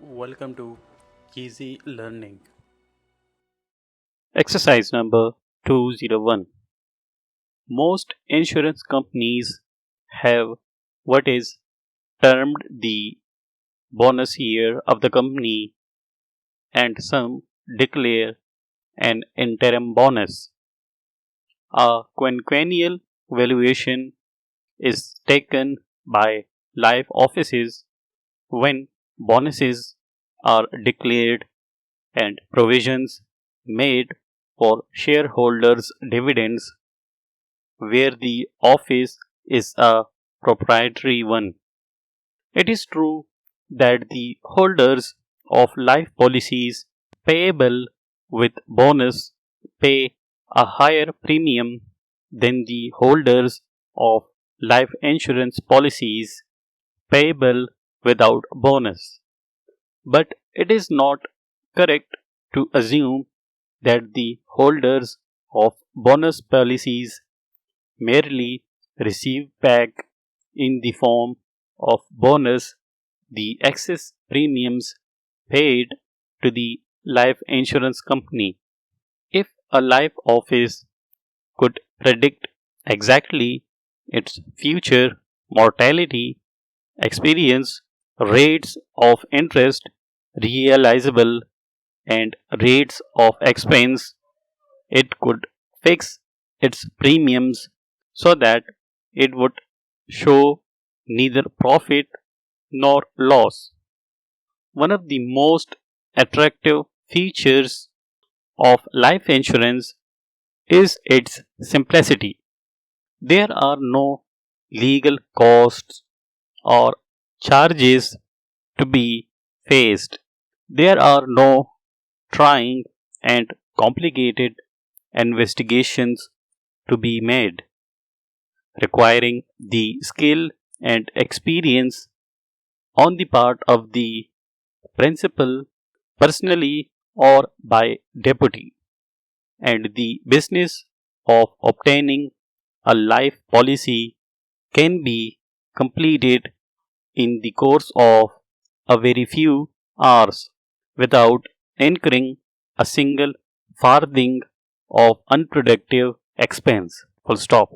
Welcome to Easy Learning. Exercise number 201. Most insurance companies have what is termed the bonus year of the company, and some declare an interim bonus. A quinquennial valuation is taken by life offices when bonuses are declared and provisions made for shareholders' dividends where the office is a proprietary one. It is true that the holders of life policies payable with bonus pay a higher premium than the holders of life insurance policies payable without bonus. But it is not correct to assume that the holders of bonus policies merely receive back in the form of bonus the excess premiums paid to the life insurance company. If a life office could predict exactly its future mortality experience, rates of interest realizable, and rates of expense, it could fix its premiums so that it would show neither profit nor loss. One of the most attractive features of life insurance is its simplicity. There are no legal costs or charges to be faced. There are no trying and complicated investigations to be made, requiring the skill and experience on the part of the principal personally or by deputy, and the business of obtaining a life policy can be completed in the course of a very few hours without incurring a single farthing of unproductive expense. Full stop.